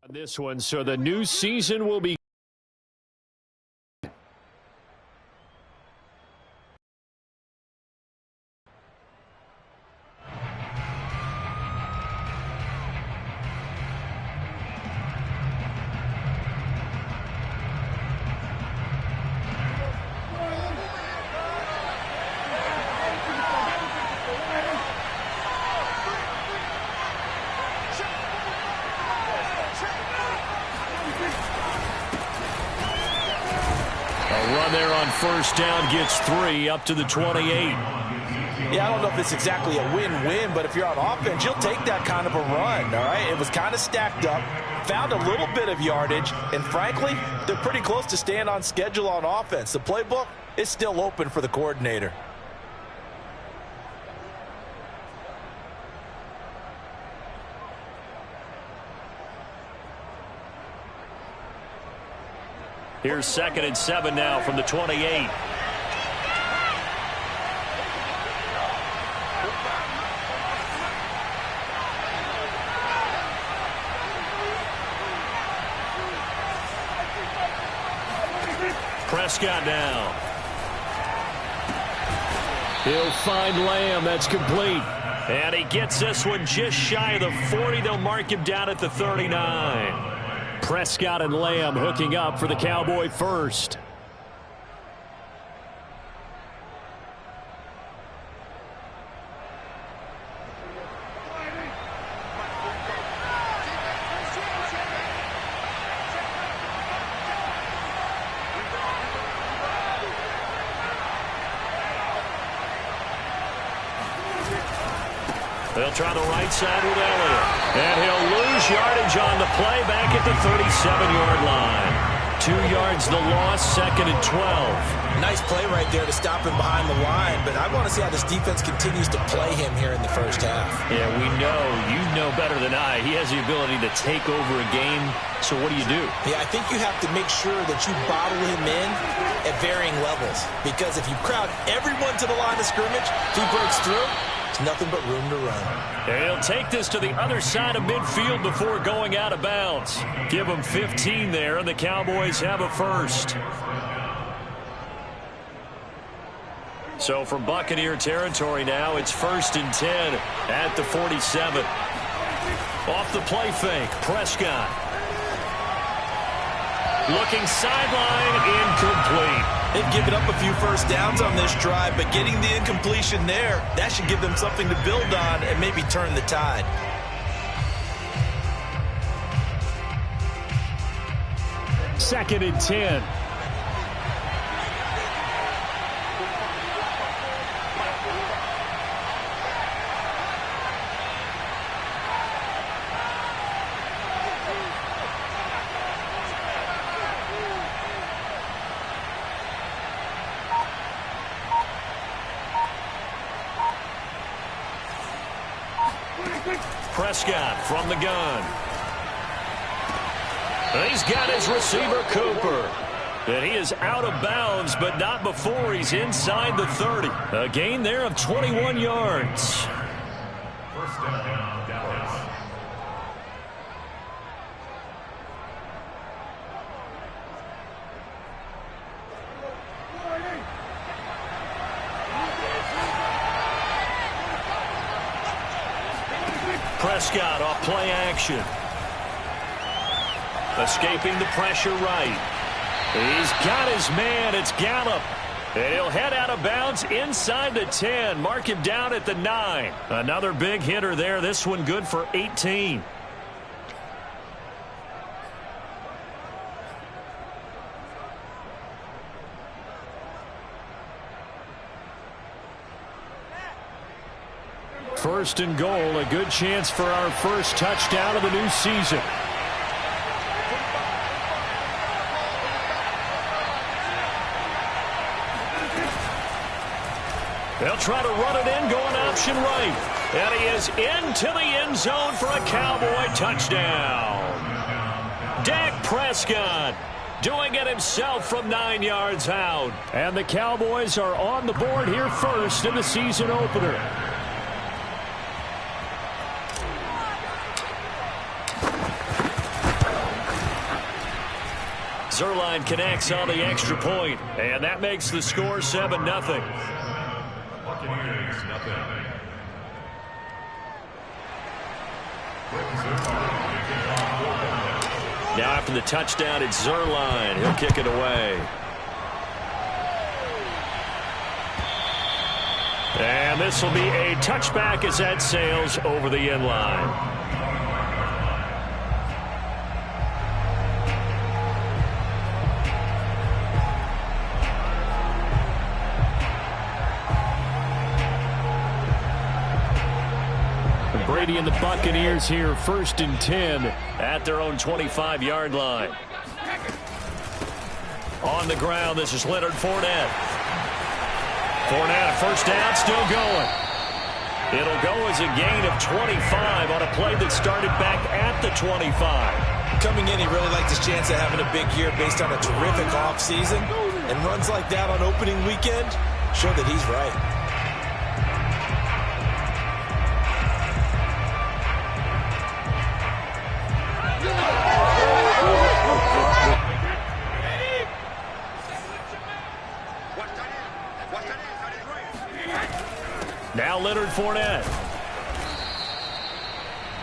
This one, so the new season will be. Run there on first down gets 3 up to the 28. Yeah, I don't know if it's exactly a win-win, but if you're on offense, you'll take that kind of a run, all right? It was kind of stacked up, found a little bit of yardage, and frankly, they're pretty close to staying on schedule on offense. The playbook is still open for the coordinator. Here's 2nd and 7 now from the 28. Prescott now. He'll find Lamb. That's complete. And he gets this one just shy of the 40. They'll mark him down at the 39. Prescott and Lamb hooking up for the Cowboy first. They'll try the right side with Elliott. And he'll lose yardage on the play back at the 37-yard line. 2 yards the loss, 2nd and 12. Nice play right there to stop him behind the line, but I want to see how this defense continues to play him here in the first half. Yeah, we know, you know better than I, he has the ability to take over a game, so what do you do? Yeah, I think you have to make sure that you bottle him in at varying levels, because if you crowd everyone to the line of scrimmage, if he breaks through, nothing but room to run. He'll take this to the other side of midfield before going out of bounds. Give him 15 there, and the Cowboys have a first. So from Buccaneer territory now, it's 1st and 10 at the 47. Off the play fake, Prescott. Looking sideline, incomplete. They've given up a few first downs on this drive, but getting the incompletion there, that should give them something to build on and maybe turn the tide. Second and 10. Prescott from the gun. He's got his receiver, Cooper. And he is out of bounds, but not before he's inside the 30. A gain there of 21 yards. First down, Dallas. Prescott off play action. Escaping the pressure right. He's got his man. It's Gallup. And he'll head out of bounds inside the 10. Mark him down at the 9. Another big hitter there. This one good for 18. First and goal, a good chance for our first touchdown of the new season. They'll try to run it in, going option right. And he is into the end zone for a Cowboy touchdown. Dak Prescott doing it himself from 9 yards out. And the Cowboys are on the board here first in the season opener. Zuerlein connects on the extra point, and that makes the score 7-0. Buccaneers, nothing. Now after the touchdown, it's Zuerlein. He'll kick it away. And this will be a touchback as that sails over the end line. Brady and the Buccaneers here, 1st and 10 at their own 25-yard line. On the ground, this is Leonard Fournette. Fournette, first down, still going. It'll go as a gain of 25 on a play that started back at the 25. Coming in, he really liked his chance of having a big year based on a terrific offseason. And runs like that on opening weekend show that he's right. Now Leonard Fournette.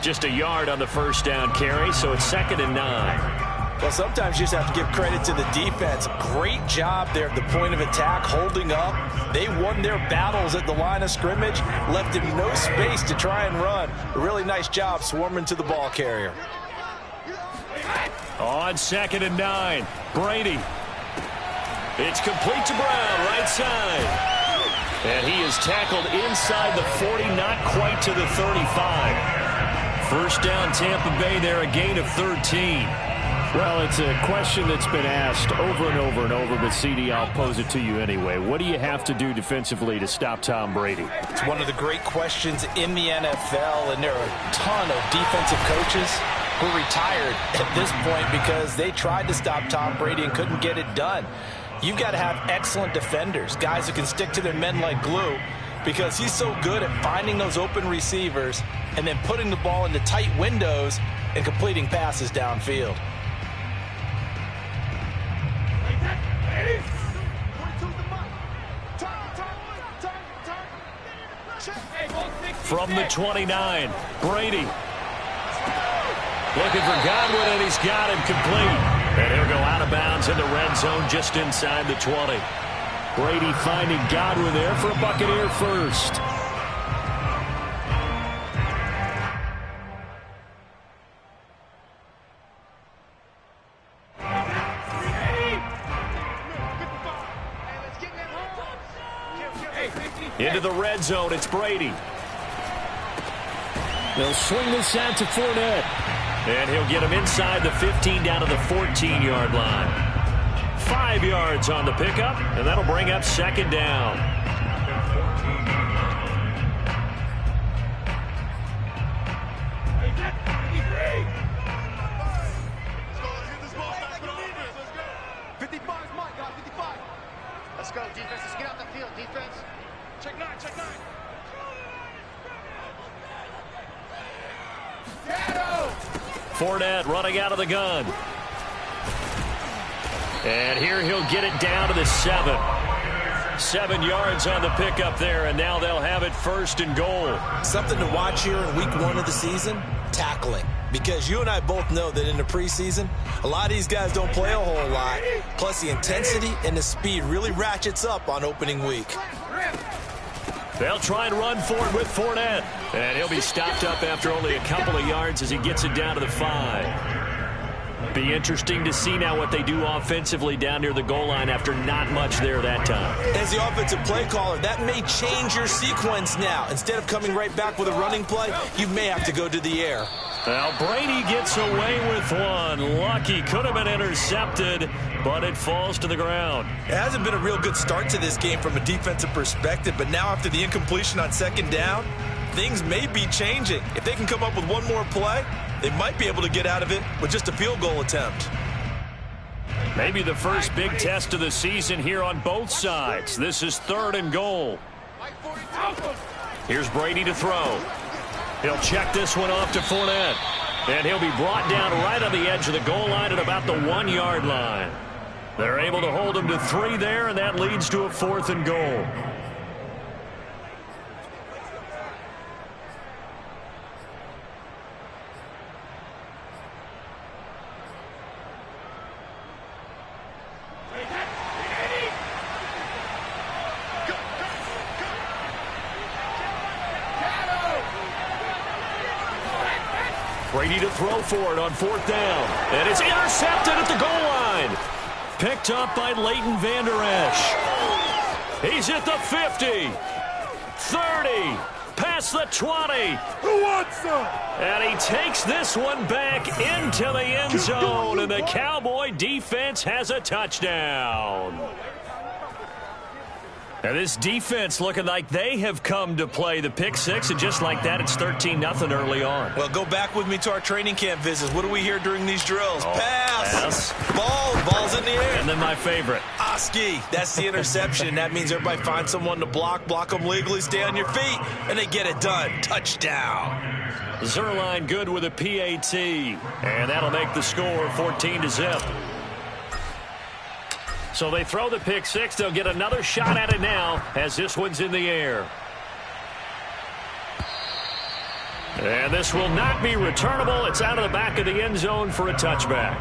Just a yard on the first down carry, so it's 2nd and 9. Well, sometimes you just have to give credit to the defense. Great job there at the point of attack, holding up. They won their battles at the line of scrimmage, left him no space to try and run. A really nice job swarming to the ball carrier. On 2nd and 9, Brady. It's complete to Brown, right side. And he is tackled inside the 40, not quite to the 35. First down, Tampa Bay there, a gain of 13. Well, it's a question that's been asked over and over and over, but CD, I'll pose it to you anyway. What do you have to do defensively to stop Tom Brady? It's one of the great questions in the NFL, and there are a ton of defensive coaches who retired at this point because they tried to stop Tom Brady and couldn't get it done. You've got to have excellent defenders, guys who can stick to their men like glue, because he's so good at finding those open receivers and then putting the ball into tight windows and completing passes downfield. From the 29, Brady. Looking for Godwin, and he's got him complete. And he'll go out of bounds in the red zone just inside the 20. Brady finding Godwin there for a Buccaneer first. Into the red zone, it's Brady. They'll swing this out to Fournette. And he'll get him inside the 15 down to the 14-yard line. 5 yards on the pickup, and that'll bring up 2nd down. Let's go, defense. Let's get out the field, defense. Check 9, check 9. Fournette running out of the gun. And here he'll get it down to the 7. 7 yards on the pickup there, and now they'll have it 1st and goal. Something to watch here in week 1 of the season, tackling. Because you and I both know that in the preseason, a lot of these guys don't play a whole lot. Plus the intensity and the speed really ratchets up on opening week. They'll try and run for it with Fournette. And he'll be stopped up after only a couple of yards as he gets it down to the 5. Be interesting to see now what they do offensively down near the goal line after not much there that time. As the offensive play caller, that may change your sequence now. Instead of coming right back with a running play, you may have to go to the air. Well, Brady gets away with one. Lucky, could have been intercepted, but it falls to the ground. It hasn't been a real good start to this game from a defensive perspective, but now after the incompletion on 2nd down, things may be changing. If they can come up with one more play, they might be able to get out of it with just a field goal attempt. Maybe the first big test of the season here on both sides. This is 3rd and goal. Here's Brady to throw. He'll check this one off to Fournette. And he'll be brought down right on the edge of the goal line at about the 1-yard line. They're able to hold him to 3 there, and that leads to a 4th and goal. Brady to throw for it on 4th down. And it's intercepted at the goal line. Picked up by Leighton Vander Esch. He's at the 50. 30. Past the 20. Who wants some? And he takes this one back into the end zone. And the Cowboy defense has a touchdown. And this defense looking like they have come to play the pick six, and just like that, it's 13-0 early on. Well, go back with me to our training camp visits. What do we hear during these drills? Pass. Ball's in the air. And then my favorite. Oski. That's the interception. That means everybody finds someone to block them legally, stay on your feet, and they get it done. Touchdown. Zerline good with a PAT. And that'll make the score 14-0. So they throw the pick six. They'll get another shot at it now as this one's in the air. And this will not be returnable. It's out of the back of the end zone for a touchback.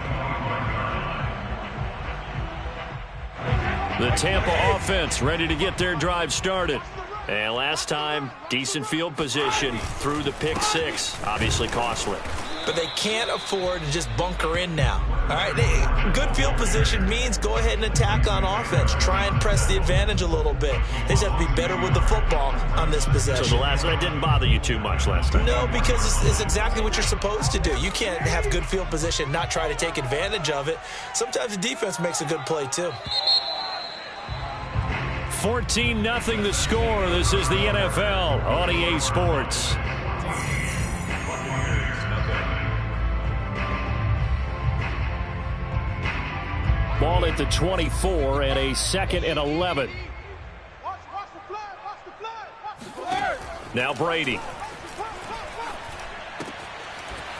The Tampa offense ready to get their drive started. And last time, decent field position through the pick six. Obviously costly. But they can't afford to just bunker in now. All right, good field position means go ahead and attack on offense. Try and press the advantage a little bit. They just have to be better with the football on this possession. So that didn't bother you too much last time? No, because it's exactly what you're supposed to do. You can't have good field position, not try to take advantage of it. Sometimes the defense makes a good play too. 14-0 the score. This is the NFL on EA Sports. Ball at the 24 and a 2nd and 11. Now Brady.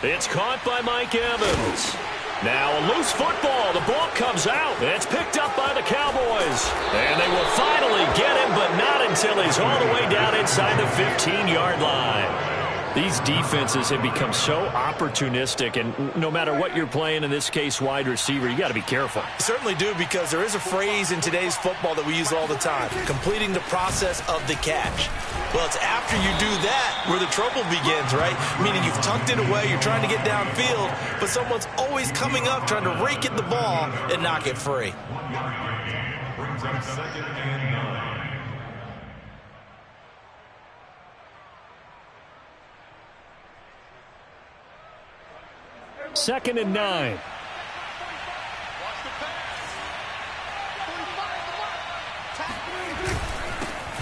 It's caught by Mike Evans. Now a loose football. The ball comes out. It's picked up by the Cowboys. And they will finally get him, but not until he's all the way down inside the 15-yard line. These defenses have become so opportunistic, and no matter what you're playing, in this case wide receiver, you got to be careful. You certainly do, because there is a phrase in today's football that we use all the time, completing the process of the catch. Well, it's after you do that where the trouble begins, right? Meaning you've tucked it away, you're trying to get downfield, but someone's always coming up trying to rake at the ball and knock it free. Brings up 2nd and 9. Second and 9.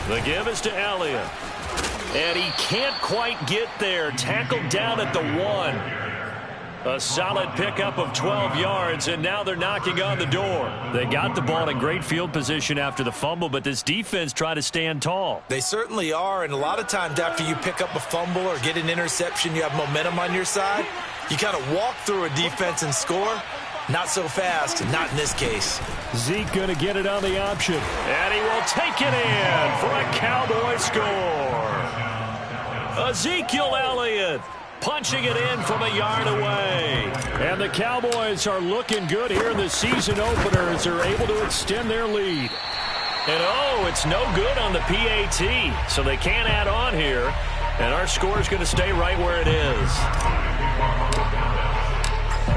The give is to Elliott. And he can't quite get there. Tackled down at the 1. A solid pickup of 12 yards, and now they're knocking on the door. They got the ball in great field position after the fumble, but this defense tried to stand tall. They certainly are, and a lot of times after you pick up a fumble or get an interception, you have momentum on your side. You kind of walk through a defense and score. Not so fast, not in this case. Zeke going to get it on the option. And he will take it in for a Cowboy score. Ezekiel Elliott punching it in from a yard away. And the Cowboys are looking good here in the season opener as they're able to extend their lead. And it's no good on the PAT, so they can't add on here. And our score is going to stay right where it is.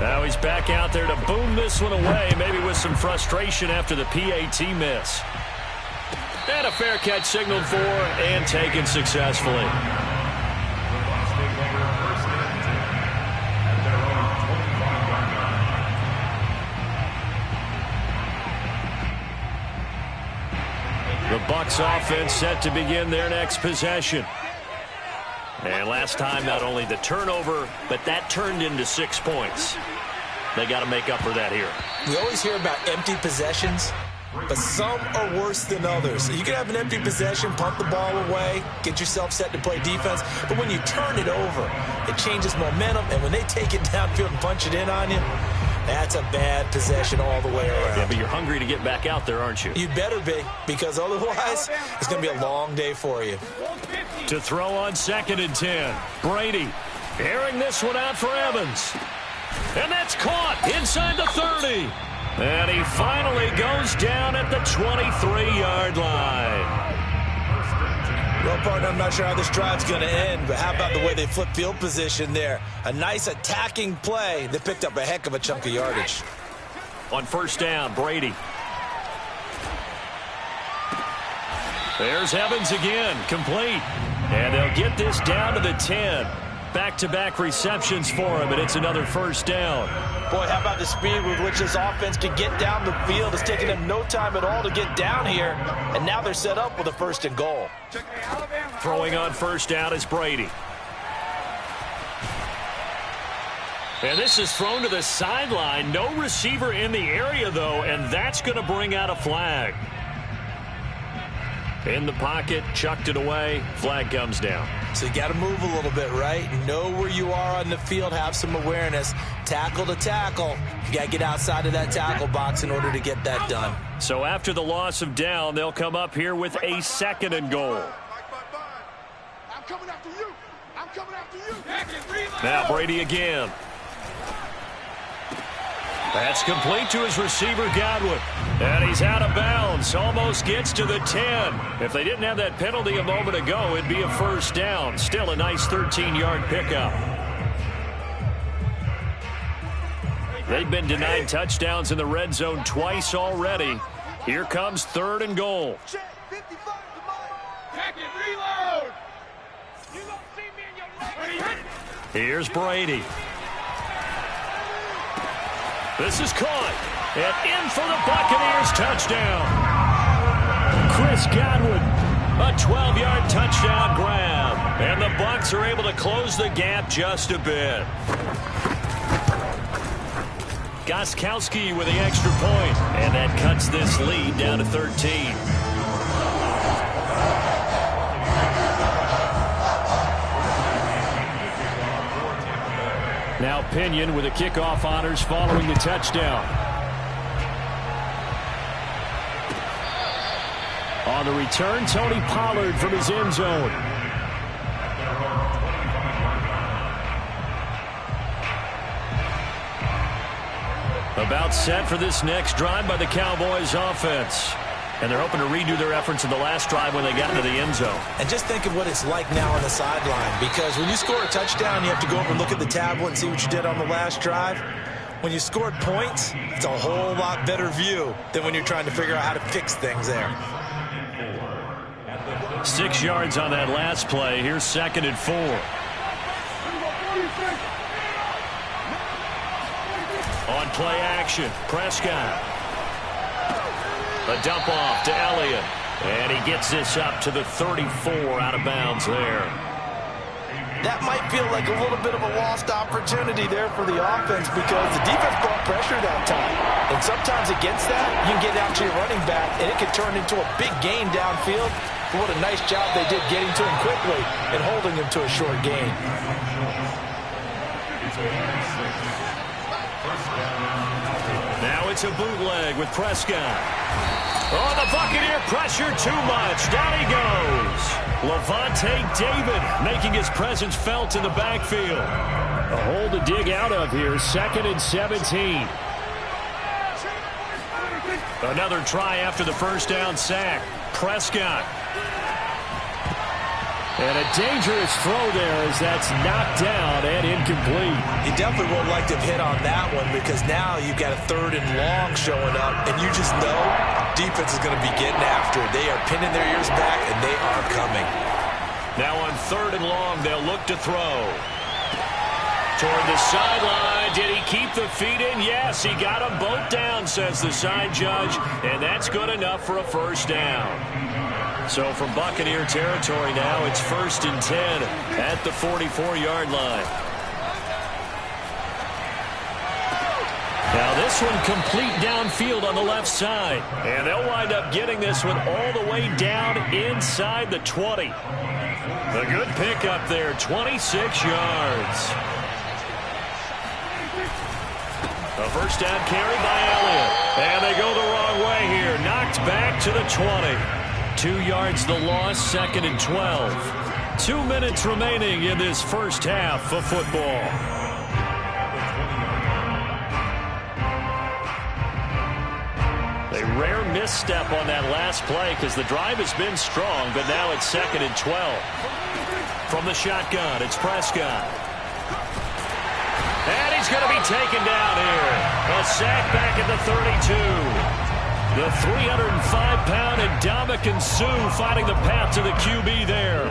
Now he's back out there to boom this one away, maybe with some frustration after the PAT miss. And a fair catch signaled for and taken successfully. The Bucs offense set to begin their next possession. And last time, not only the turnover, but that turned into 6 points. They got to make up for that here. We always hear about empty possessions. but some are worse than others. You can have an empty possession, punt the ball away, get yourself set to play defense, but when you turn it over, it changes momentum, and when they take it downfield and punch it in on you, that's a bad possession all the way around. Yeah, but you're hungry to get back out there, aren't you? You'd better be, because otherwise, it's going to be a long day for you. To throw on 2nd and 10. Brady airing this one out for Evans. And that's caught inside the 30. And he finally goes down at the 23-yard line. Well, partner, I'm not sure how this drive's going to end, but how about the way they flip field position there? A nice attacking play that picked up a heck of a chunk of yardage. On 1st down, Brady. There's Evans again, complete. And they'll get this down to the 10. Back-to-back receptions for him, and it's another 1st down. Boy, how about the speed with which this offense can get down the field? It's taken them no time at all to get down here, and now they're set up with a 1st and goal. Throwing on 1st down is Brady. And this is thrown to the sideline. No receiver in the area, though, and that's going to bring out a flag. In the pocket, chucked it away, flag comes down. So you got to move a little bit, right? Know where you are on the field, have some awareness. Tackle to tackle. You got to get outside of that tackle box in order to get that done. So after the loss of down, they'll come up here with a 2nd and goal. I'm coming after you. I'm coming after you. Now Brady again. That's complete to his receiver, Godwin. And he's out of bounds. Almost gets to the 10. If they didn't have that penalty a moment ago, it'd be a 1st down. Still a nice 13-yard pickup. They've been denied touchdowns in the red zone twice already. Here comes 3rd and goal. Here's Brady. This is caught, and in for the Buccaneers touchdown. Chris Godwin, a 12-yard touchdown grab, and the Bucs are able to close the gap just a bit. Gostkowski with the extra point, and that cuts this lead down to 13. Now Pinion with the kickoff honors following the touchdown. On the return, Tony Pollard from his end zone. About set for this next drive by the Cowboys offense. And they're hoping to redo their efforts in the last drive when they got into the end zone. And just think of what it's like now on the sideline, because when you score a touchdown, you have to go over and look at the tablet and see what you did on the last drive. When you scored points, it's a whole lot better view than when you're trying to figure out how to fix things there. 6 yards on that last play. Here's 2nd and 4. On play action, Prescott. A dump off to Elliott. And he gets this up to the 34 out of bounds there. That might feel like a little bit of a lost opportunity there for the offense because the defense brought pressure that time. And sometimes against that, you can get out to your running back, and it can turn into a big gain downfield. But what a nice job they did getting to him quickly and holding him to a short gain. Now it's a bootleg with Prescott. Oh, the Buccaneer pressure too much. Down he goes. Levante David making his presence felt in the backfield. A hole to dig out of here. 2nd and 17. Another try after the 1st down sack. Prescott. And a dangerous throw there as that's knocked down and incomplete. You definitely won't like to hit on that one because now you've got a 3rd and long showing up, and you just know defense is going to be getting after it. They are pinning their ears back, and they are coming. Now on 3rd and long, they'll look to throw. Toward the sideline. Did he keep the feet in? Yes, he got them both down, says the side judge, and that's good enough for a 1st down. So from Buccaneer territory now, it's 1st and 10 at the 44-yard line. Now this this one complete downfield on the left side. And they'll wind up getting this one all the way down inside the 20. A good pickup there, 26 yards. A first down carry by Elliott. And they go the wrong way here. Knocked back to the 20. 2 yards the loss, 2nd and 12. 2 minutes remaining in this first half of football. A rare misstep on that last play because the drive has been strong, but now it's 2nd and 12. From the shotgun, it's Prescott. And he's going to be taken down here. A sack back at the 32. The 305-pound Ndamukong Suh finding the path to the QB there.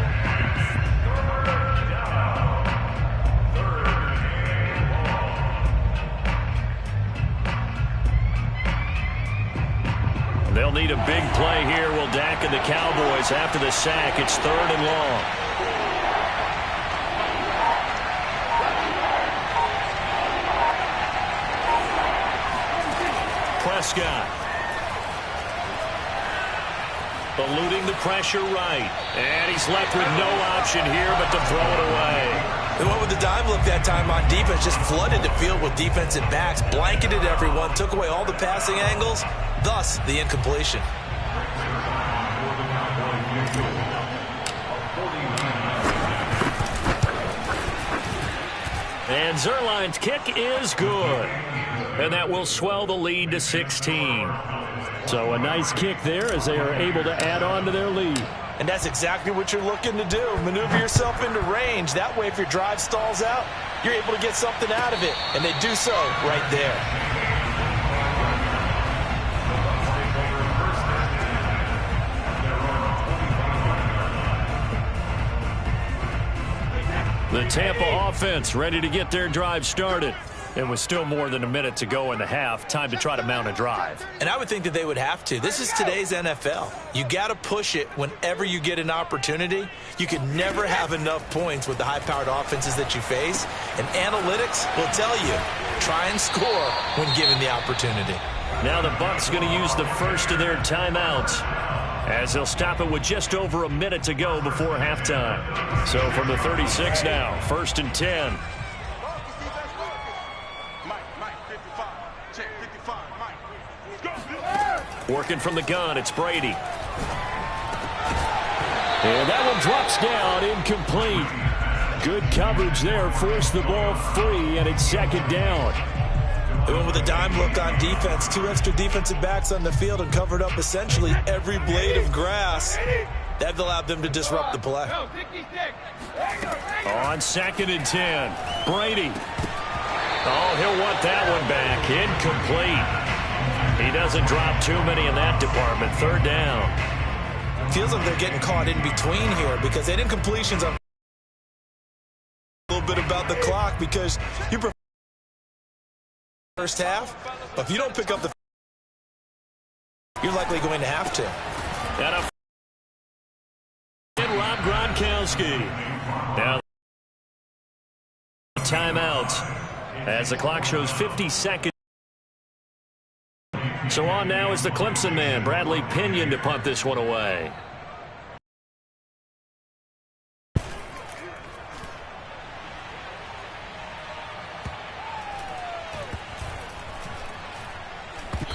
They'll need a big play here. Will Dak and the Cowboys after the sack. It's 3rd and long. Prescott. Eluding the pressure right. And he's left with no option here but to throw it away. They went with the dime look that time on defense. Just flooded the field with defensive backs. Blanketed everyone. Took away all the passing angles. Thus, the incompletion. And Zerline's kick is good. And that will swell the lead to 16. So a nice kick there as they are able to add on to their lead. And that's exactly what you're looking to do. Maneuver yourself into range. That way, if your drive stalls out, you're able to get something out of it. And they do so right there. The Tampa offense ready to get their drive started. And with still more than a minute to go in the half, time to try to mount a drive. And I would think that they would have to. This is today's NFL. You got to push it whenever you get an opportunity. You can never have enough points with the high-powered offenses that you face. And analytics will tell you, try and score when given the opportunity. Now the Bucs going to use the first of their timeouts, as they'll stop it with just over a minute to go before halftime. So from the 36 now, 1st and 10. Working from the gun, it's Brady. And that one drops down, incomplete. Good coverage there, forced the ball free, and it's 2nd down. They went with a dime look on defense. 2 extra defensive backs on the field and covered up essentially every blade of grass. That allowed them to disrupt the play. On 2nd and 10, Brady. Oh, he'll want that one back. Incomplete. He doesn't drop too many in that department. 3rd down. Feels like they're getting caught in between here because that incompletion's a little bit about the clock because you prefer first half, but if you don't pick up the you're likely going to have to. And Rob Gronkowski. Now timeout as the clock shows 50 seconds. So on now is the Clemson man, Bradley Pinion, to punt this one away.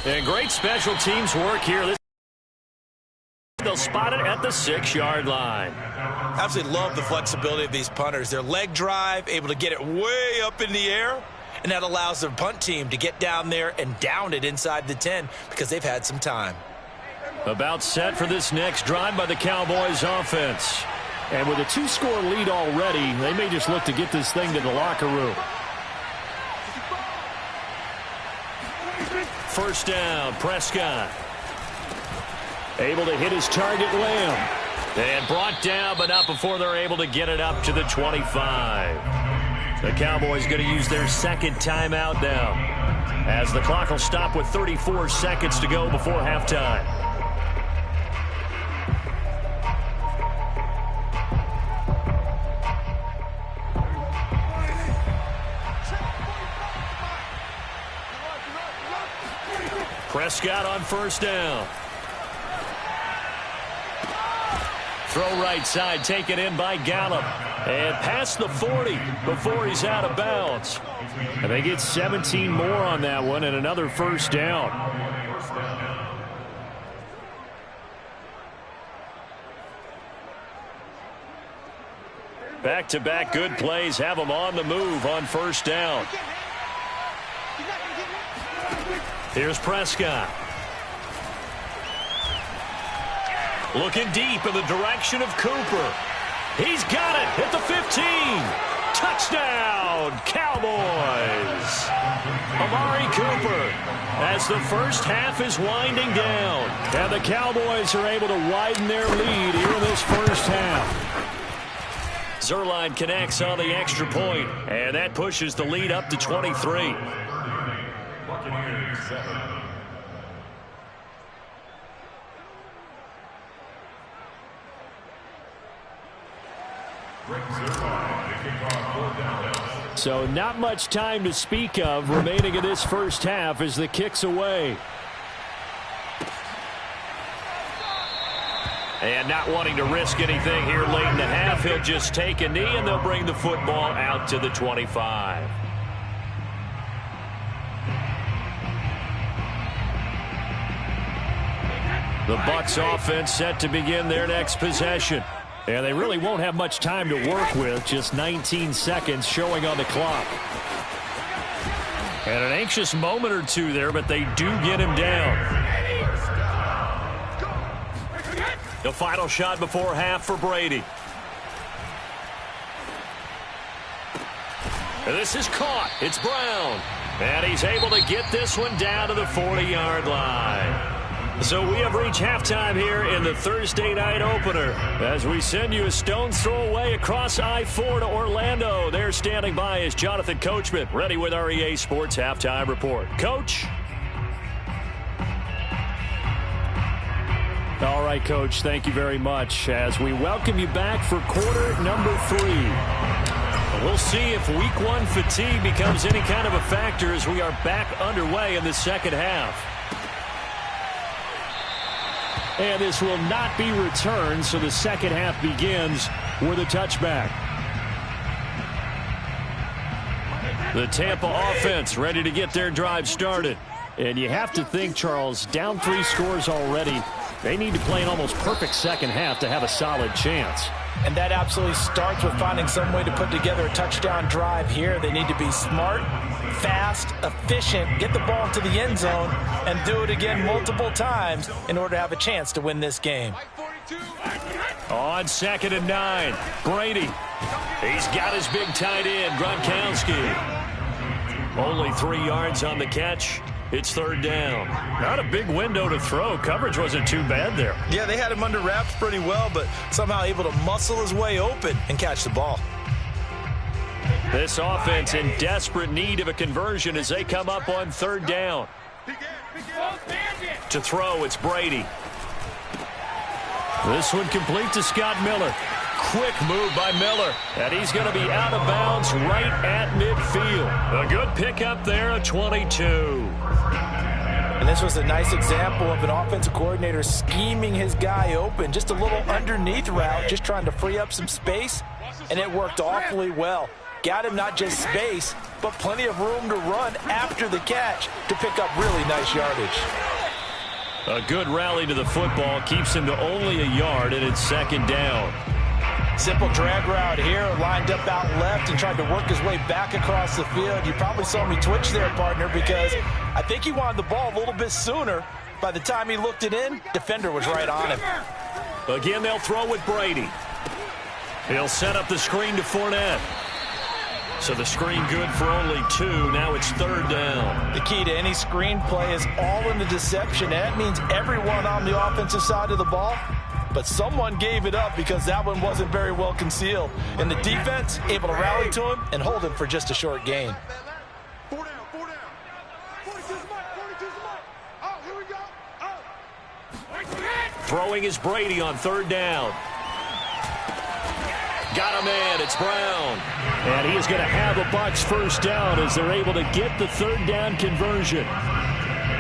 And great special teams work here. They'll spot it at the 6-yard line. Absolutely love the flexibility of these punters. Their leg drive, able to get it way up in the air. And that allows their punt team to get down there and down it inside the 10 because they've had some time. About set for this next drive by the Cowboys offense. And with a 2-score lead already, they may just look to get this thing to the locker room. First down, Prescott. Able to hit his target, Lamb. And brought down, but not before they're able to get it up to the 25. The Cowboys going to use their 2nd timeout now, as the clock will stop with 34 seconds to go before halftime. Prescott on first down. Throw right side, taken in by Gallup. And past the 40 before he's out of bounds. And they get 17 more on that one and another first down. Back-to-back good plays have them on the move on first down. Here's Prescott. Looking deep in the direction of Cooper. He's got it at the 15. Touchdown, Cowboys. Amari Cooper as the first half is winding down. And the Cowboys are able to widen their lead here in this first half. Zerline connects on the extra point, and that pushes the lead up to 23. Buccaneers 7. So not much time to speak of remaining in this first half as the kick's away. And not wanting to risk anything here late in the half, he'll just take a knee and they'll bring the football out to the 25. The Bucs offense set to begin their next possession. And they really won't have much time to work with, just 19 seconds showing on the clock. And an anxious moment or two there, but they do get him down. The final shot before half for Brady. And this is caught. It's Brown. And he's able to get this one down to the 40-yard line. So we have reached halftime here in the Thursday night opener as we send you a stone's throw away across I-4 to Orlando. There standing by is Jonathan Coachman, ready with our EA Sports Halftime Report. Coach? All right, Coach, thank you very much as we welcome you back for quarter number 3. We'll see if week 1 fatigue becomes any kind of a factor as we are back underway in the second half. And this will not be returned, so the second half begins with a touchback. The Tampa offense ready to get their drive started. And you have to think, Charles, down 3 scores already. They need to play an almost perfect second half to have a solid chance. And that absolutely starts with finding some way to put together a touchdown drive here. They need to be smart, fast, efficient, get the ball into the end zone, and do it again multiple times in order to have a chance to win this game. On 2nd and 9, Brady. He's got his big tight end, Gronkowski. Only 3 yards on the catch. It's 3rd down. Not a big window to throw. Coverage wasn't too bad there. Yeah, they had him under wraps pretty well, but somehow able to muscle his way open and catch the ball. This offense in desperate need of a conversion as they come up on 3rd down. To throw, it's Brady. This one complete to Scott Miller. Quick move by Miller. And he's going to be out of bounds right at midfield. A good pickup there at 22. And this was a nice example of an offensive coordinator scheming his guy open. Just a little underneath route, just trying to free up some space. And it worked awfully well. Got him not just space, but plenty of room to run after the catch to pick up really nice yardage. A good rally to the football keeps him to only a yard, and it's 2nd down. Simple drag route here, lined up out left and tried to work his way back across the field. You probably saw me twitch there, partner, because I think he wanted the ball a little bit sooner. By the time he looked it in, defender was right on him. Again, they'll throw with Brady. He'll set up the screen to Fournette. So the screen good for only 2. Now it's 3rd down. The key to any screen play is all in the deception. That means everyone on the offensive side of the ball. But someone gave it up because that one wasn't very well concealed. And the defense able to rally to him and hold him for just a short gain. 4 down, 4 down. 42's the mark, 42's the mark. Oh, here we go. Oh. Throwing is Brady on 3rd down. Got him in. It's Brown. And he is going to have a Bucs first down as they're able to get the 3rd down conversion.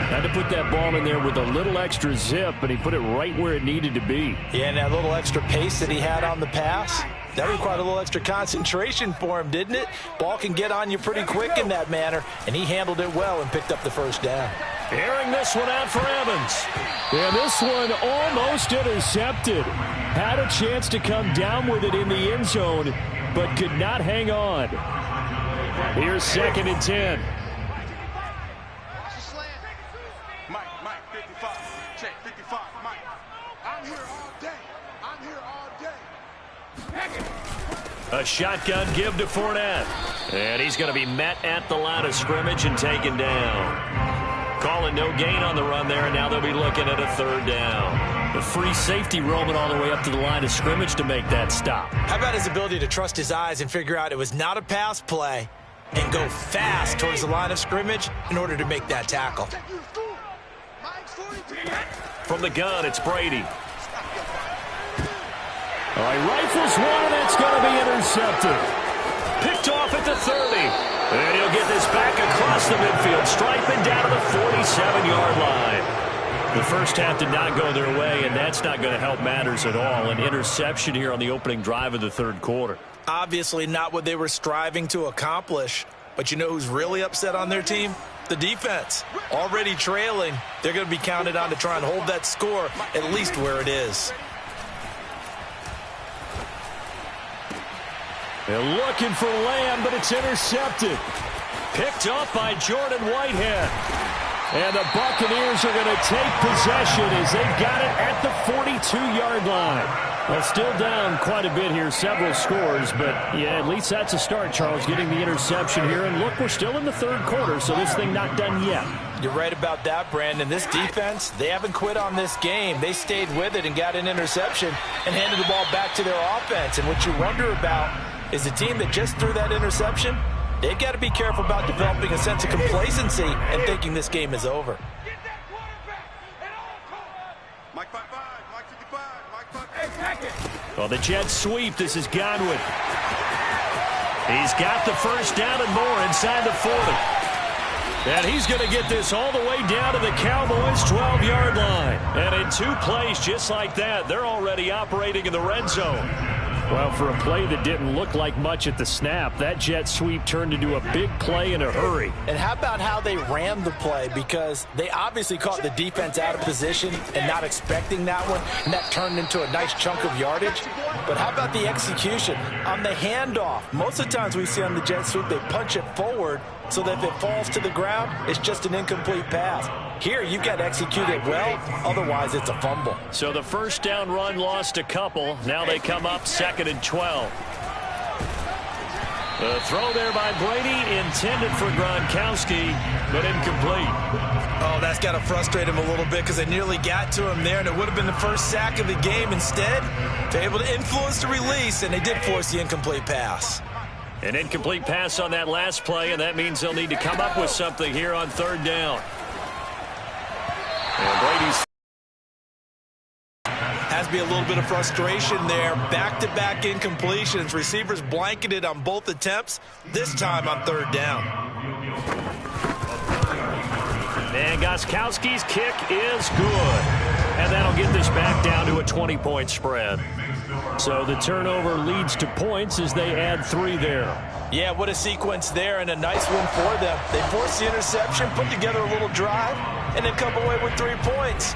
Had to put that ball in there with a little extra zip, and he put it right where it needed to be. Yeah, and that little extra pace that he had on the pass, that required a little extra concentration for him, didn't it? Ball can get on you pretty quick in that manner, and he handled it well and picked up the first down. Airing this one out for Evans. And this one almost intercepted. Had a chance to come down with it in the end zone, but could not hang on. Here's 2nd and 10. Mike, 55. Check, 55. Mike, I'm here all day. I'm here all day. A shotgun give to Fournette. And he's going to be met at the line of scrimmage and taken down. Calling no gain on the run there, and now they'll be looking at a 3rd down. The free safety roaming all the way up to the line of scrimmage to make that stop. How about his ability to trust his eyes and figure out it was not a pass play and go fast towards the line of scrimmage in order to make that tackle. From the gun, it's Brady. All right, rifles one, and it's going to be intercepted. Picked off at the 30. And he'll get this back across the midfield, striping down to the 47-yard line. The first half did not go their way, and that's not going to help matters at all. An interception here on the opening drive of the 3rd quarter. Obviously not what they were striving to accomplish. But you know who's really upset on their team? The defense. Already trailing. They're going to be counted on to try and hold that score at least where it is. They're looking for Lamb, but it's intercepted. Picked up by Jordan Whitehead. And the Buccaneers are going to take possession as they've got it at the 42-yard line. Well, still down quite a bit here, several scores, but yeah, at least that's a start, Charles, getting the interception here. And look, we're still in the 3rd quarter, so this thing not done yet. You're right about that, Brandon. This defense, they haven't quit on this game. They stayed with it and got an interception and handed the ball back to their offense. And what you wonder about is the team that just threw that interception, they've got to be careful about developing a sense of complacency and thinking this game is over. Mike 55, Mike 55, Mike 55. Well, the jet sweep. This is Godwin. He's got the first down and more inside the 40. And he's going to get this all the way down to the Cowboys' 12-yard line. And in 2 plays just like that, they're already operating in the red zone. Well, for a play that didn't look like much at the snap, that jet sweep turned into a big play in a hurry. And how about how they ran the play? Because they obviously caught the defense out of position and not expecting that one, and that turned into a nice chunk of yardage. But how about the execution? On the handoff, most of the times we see on the jet sweep, they punch it forward so that if it falls to the ground, it's just an incomplete pass. Here, you've got to execute it well, otherwise it's a fumble. So the first down run lost a couple. Now they come up 2nd and 12. The throw there by Brady, intended for Gronkowski, but incomplete. Oh, that's got to frustrate him a little bit because they nearly got to him there, and it would have been the first sack of the game. Instead, they're able to influence the release, and they did force the incomplete pass. An incomplete pass on that last play, and that means they'll need to come up with something here on 3rd down. And Brady's has to be a little bit of frustration there. Back-to-back incompletions. Receivers blanketed on both attempts, this time on 3rd down. And Gostkowski's kick is good. And that'll get this back down to a 20-point spread. So the turnover leads to points as they add 3 there. Yeah, what a sequence there, and a nice win for them. They forced the interception, put together a little drive, and then come away with 3 points.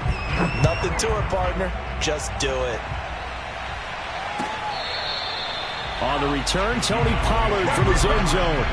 Nothing to it, partner. Just do it. On the return, Tony Pollard from his end zone.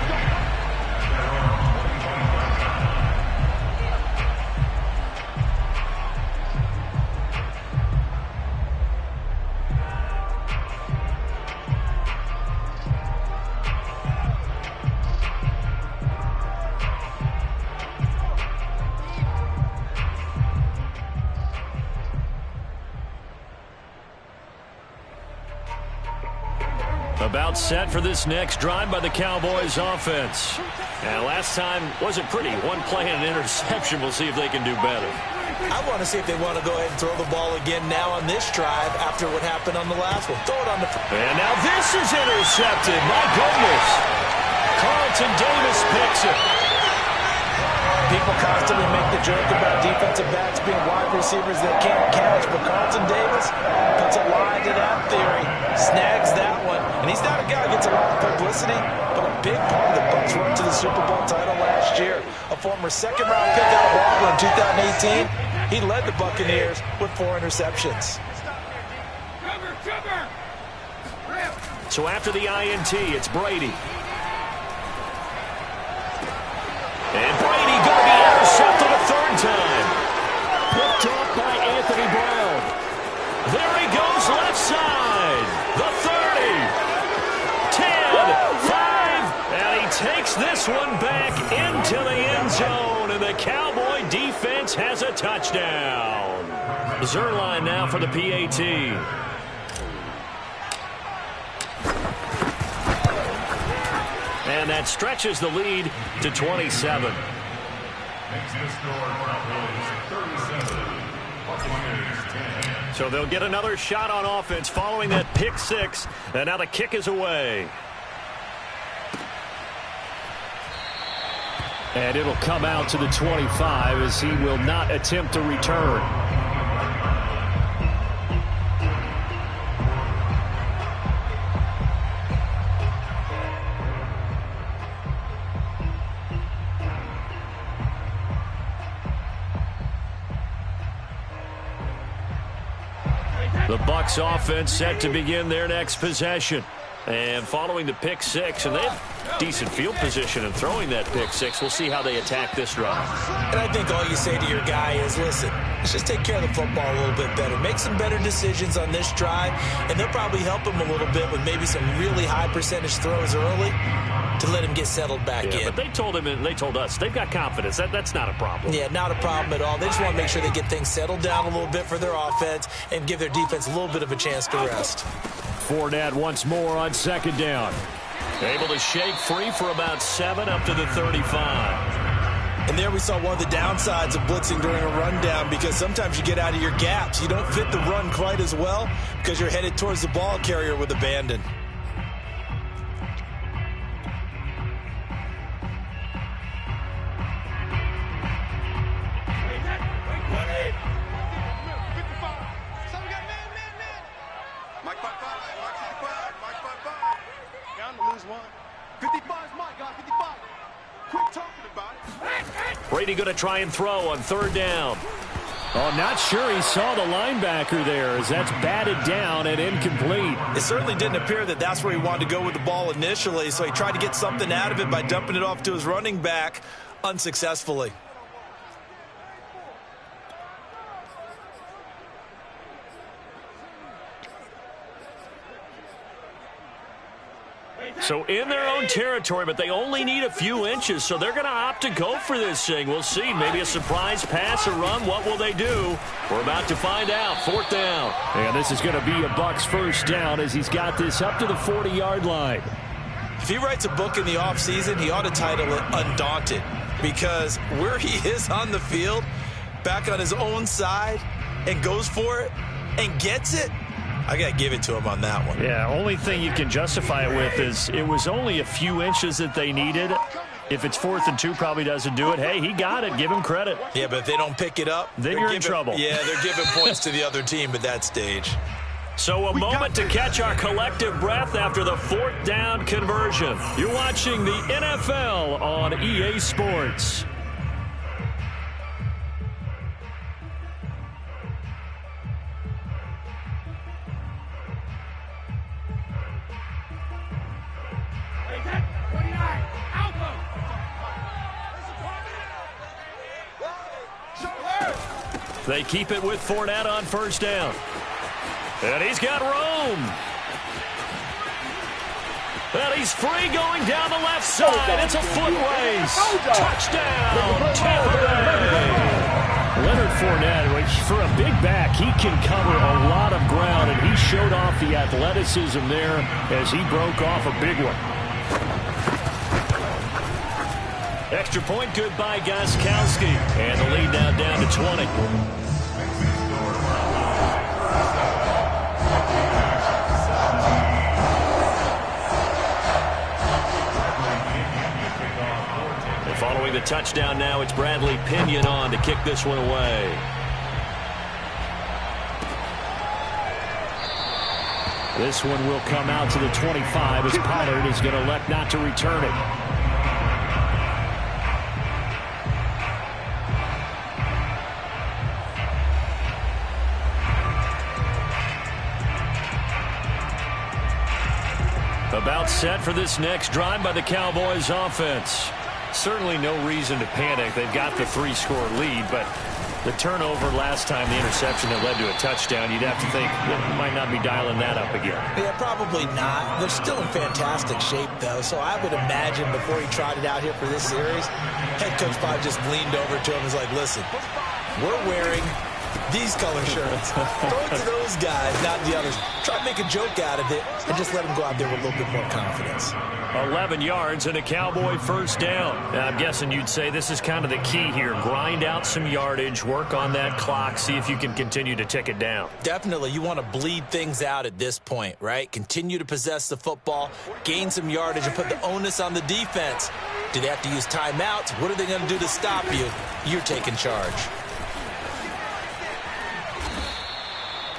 About set for this next drive by the Cowboys offense. And last time wasn't pretty. One play and an interception. We'll see if they can do better. I want to see if they want to go ahead and throw the ball again now on this drive after what happened on the last one. Throw it on the... And now this is intercepted. My goodness. Carlton Davis picks it. People constantly make the joke about defensive backs being wide receivers that can't catch, but Carlton Davis puts a line to that theory, snags that one, and he's not a guy who gets a lot of publicity, but a big part of the Bucs' run to the Super Bowl title last year. A former second-round pick out of Auburn in 2018, he led the Buccaneers with 4 interceptions. So after the INT, it's Brady. And Brady going to be intercepted a third time. Picked off by Anthony Brown. There he goes left side. The 30. 10, 5. And he takes this one back into the end zone. And the Cowboy defense has a touchdown. Zerline now for the PAT. And that stretches the lead to 27. Makes the score Cowboys 37, Buccaneers 10. So they'll get another shot on offense following that pick 6. And now the kick is away. And it'll come out to the 25 as he will not attempt to return. The Bucs offense set to begin their next possession. And following the pick 6, and they have decent field position in throwing that pick 6. We'll see how they attack this drive. And I think all you say to your guy is, listen, let's just take care of the football a little bit better. Make some better decisions on this drive, and they'll probably help him a little bit with maybe some really high percentage throws early to let him get settled back in. But they told him and they told us they've got confidence. That's not a problem. Yeah, not a problem at all. They just want to make sure they get things settled down a little bit for their offense and give their defense a little bit of a chance to rest. Fournette once more on second down. Able to shake free for about 7 up to the 35. And there we saw one of the downsides of blitzing during a rundown, because sometimes you get out of your gaps. You don't fit the run quite as well because you're headed towards the ball carrier with abandon. Brady going to try and throw on third down. Oh, not sure he saw the linebacker there as that's batted down and incomplete. It certainly didn't appear that that's where he wanted to go with the ball initially, so he tried to get something out of it by dumping it off to his running back unsuccessfully. So in their own territory, but they only need a few inches, so they're going to opt to go for this thing. We'll see. Maybe a surprise pass or run. What will they do? We're about to find out. Fourth down. And this is going to be a Bucs first down as he's got this up to the 40-yard line. If he writes a book in the offseason, he ought to title it Undaunted, because where he is on the field, back on his own side, and goes for it and gets it, I got to give it to him on that one. Yeah, only thing you can justify it with is it was only a few inches that they needed. If it's 4th and 2, probably doesn't do it. Hey, he got it. Give him credit. Yeah, but if they don't pick it up, then you're in trouble. Yeah, they're giving points to the other team at that stage. So a moment to catch our collective breath after the 4th down conversion. You're watching the NFL on EA Sports. They keep it with Fournette on first down. And he's got room. And he's free going down the left side. It's a foot race. Touchdown, Tampa Bay. Leonard Fournette, which for a big back, he can cover a lot of ground, and he showed off the athleticism there as he broke off a big one. Extra point good by Gostkowski. And the lead now down to 20. Following a touchdown now. It's Bradley Pinion on to kick this one away. This one will come out to the 25 as Pollard is going to elect not to return it. About set for this next drive by the Cowboys offense. Certainly no reason to panic. They've got the 3-score lead, but the turnover last time, the interception that led to a touchdown, you'd have to think you might not be dialing that up again. Yeah, probably not. They're still in fantastic shape, though, so I would imagine before he trotted out here for this series, head coach probably just leaned over to him and was like, listen, we're wearing these color shirts. Throw it to those guys, not the others. Try to make a joke out of it and just let them go out there with a little bit more confidence. 11 yards and a Cowboy first down. Now, I'm guessing you'd say this is kind of the key here. Grind out some yardage, work on that clock, see if you can continue to tick it down. Definitely. You want to bleed things out at this point, right? Continue to possess the football, gain some yardage, and put the onus on the defense. Do they have to use timeouts? What are they going to do to stop you? You're taking charge.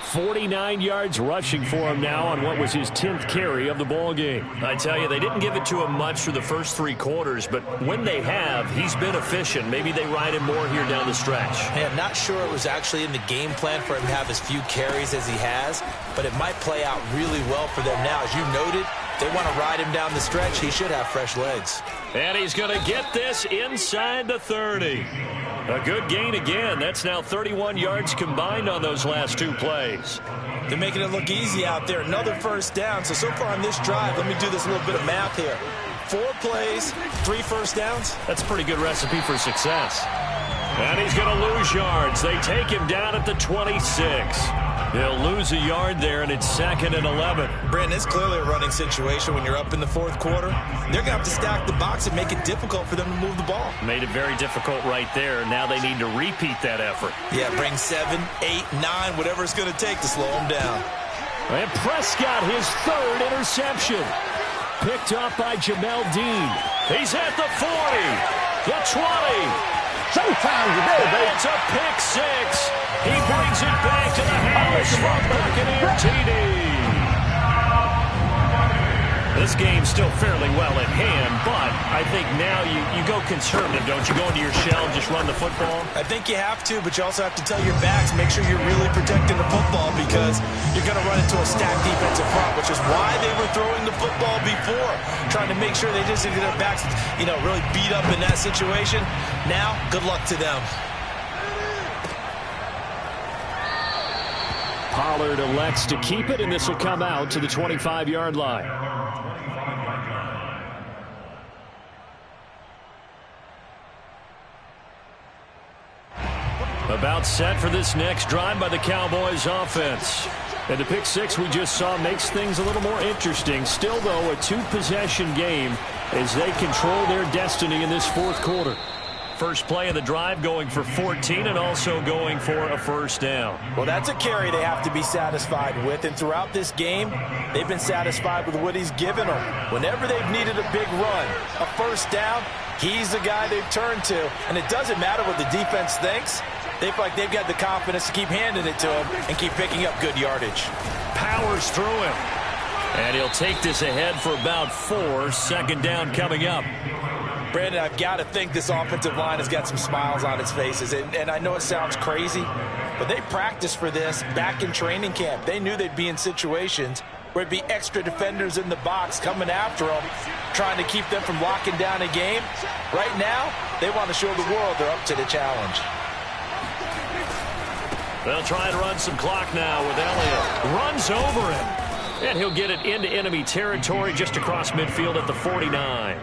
49 yards rushing for him now on what was his 10th carry of the ball game. I tell you, they didn't give it to him much for the first 3 quarters, but when they have, he's been efficient. Maybe they ride him more here down the stretch. Hey, I'm not sure it was actually in the game plan for him to have as few carries as he has, but it might play out really well for them now. As you noted, they want to ride him down the stretch. He should have fresh legs. And he's going to get this inside the 30. A good gain again. That's now 31 yards combined on those last 2 plays. They're making it look easy out there. Another first down. So far on this drive, let me do this little bit of math here. 4 plays, 3 first downs. That's a pretty good recipe for success. And he's going to lose yards. They take him down at the 26. They'll lose a yard there, and it's 2nd and 11. Brandon, it's clearly a running situation when you're up in the 4th quarter. They're going to have to stack the box and make it difficult for them to move the ball. Made it very difficult right there. Now they need to repeat that effort. Yeah, bring 7, 8, 9, whatever it's going to take to slow them down. And Prescott, his 3rd interception. Picked up by Jamel Dean. He's at the 40, the 20. Showtime today, baby. It's a pick 6. He brings it back to the house from Buccaneer TD. This game's still fairly well at hand, but I think now you go conservative, don't you? Go into your shell and just run the football? I think you have to, but you also have to tell your backs, make sure you're really protecting the football because you're going to run into a stacked defensive front, which is why they were throwing the football before, trying to make sure they just get their backs, really beat up in that situation. Now, good luck to them. Pollard elects to keep it, and this will come out to the 25-yard line. About set for this next drive by the Cowboys offense. And the pick 6 we just saw makes things a little more interesting. Still, though, a 2-possession game as they control their destiny in this 4th quarter. First play of the drive going for 14 and also going for a first down. Well, that's a carry they have to be satisfied with. And throughout this game, they've been satisfied with what he's given them. Whenever they've needed a big run, a first down, he's the guy they've turned to. And it doesn't matter what the defense thinks. They feel like they've got the confidence to keep handing it to him and keep picking up good yardage. Powers through him. And he'll take this ahead for about 4. Second down coming up. Brandon, I've got to think this offensive line has got some smiles on its faces. And I know it sounds crazy, but they practiced for this back in training camp. They knew they'd be in situations where it'd be extra defenders in the box coming after them, trying to keep them from locking down a game. Right now, they want to show the world they're up to the challenge. They'll try and run some clock now with Elliott. Runs over him. And he'll get it into enemy territory just across midfield at the 49.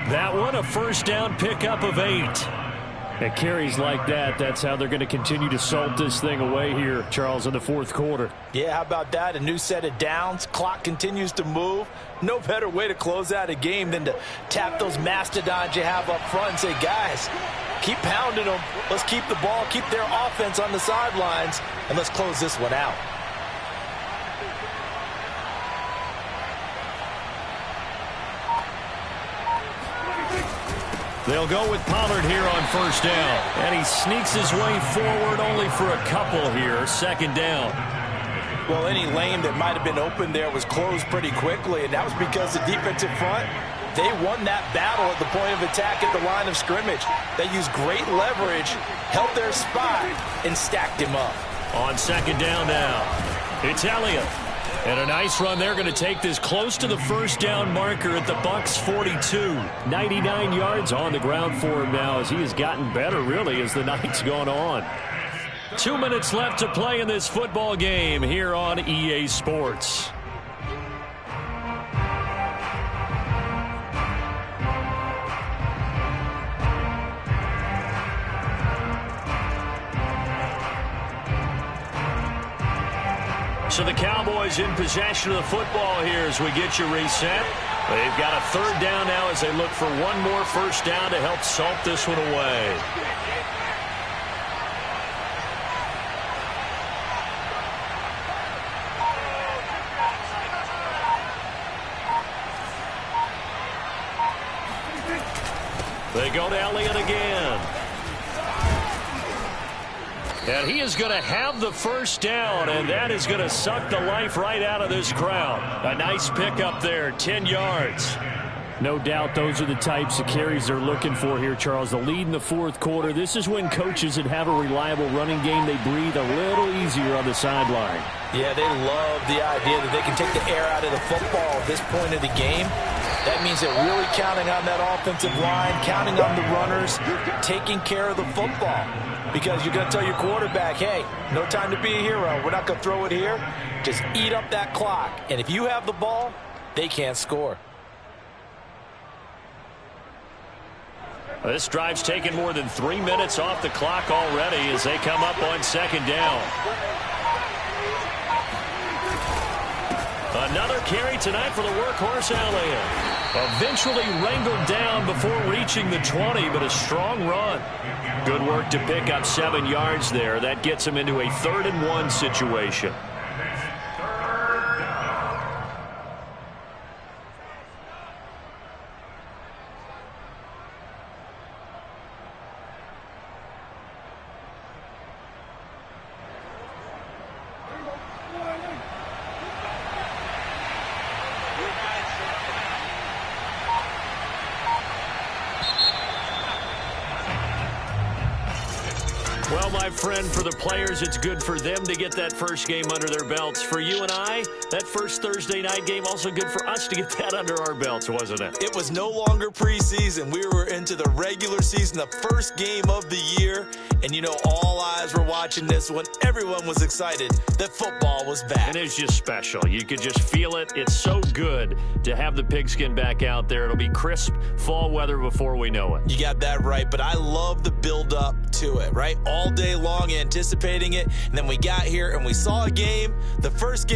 That one, a first down pickup of 8. At carries like that, that's how they're going to continue to salt this thing away here, Charles, in the 4th quarter. Yeah, how about that? A new set of downs. Clock continues to move. No better way to close out a game than to tap those mastodons you have up front and say, guys, keep pounding them. Let's keep the ball, keep their offense on the sidelines, and let's close this one out. They'll go with Pollard here on first down. And he sneaks his way forward only for a couple here. Second down. Well, any lane that might have been open there was closed pretty quickly, and that was because the defensive front, they won that battle at the point of attack at the line of scrimmage. They used great leverage, held their spot, and stacked him up. On second down now, it's Elliott. And a nice run. They're going to take this close to the first down marker at the Bucs 42. 99 yards on the ground for him now as he has gotten better, really, as the night's gone on. 2 minutes left to play in this football game here on EA Sports. So the Cowboys in possession of the football here as we get you reset. They've got a third down now as they look for one more first down to help salt this one away. They go to Elliott again. And he is going to have the first down, and that is going to suck the life right out of this crowd. A nice pickup there, 10 yards. No doubt those are the types of carries they're looking for here, Charles. The lead in the fourth quarter. This is when coaches that have a reliable running game, they breathe a little easier on the sideline. Yeah, they love the idea that they can take the air out of the football at this point of the game. That means they're really counting on that offensive line, counting on the runners, taking care of the football. Because you're going to tell your quarterback, hey, no time to be a hero. We're not going to throw it here. Just eat up that clock. And if you have the ball, they can't score. This drive's taken more than 3 minutes off the clock already as they come up on second down. Another carry tonight for the workhorse Elliott. Eventually wrangled down before reaching the 20, but a strong run. Good work to pick up 7 yards there. That gets him into a 3rd and 1 situation. Well, my friend, for the players, it's good for them to get that first game under their belts. For you and I, that first Thursday night game, also good for us to get that under our belts, wasn't it? It was no longer preseason. We were into the regular season, the first game of the year. And, you know, all eyes were watching this one. Everyone was excited that football was back. And it's just special. You could just feel it. It's so good to have the pigskin back out there. It'll be crisp fall weather before we know it. You got that right, but I love the build-up to it, right? All day long anticipating it, and then we got here and we saw a game, the first game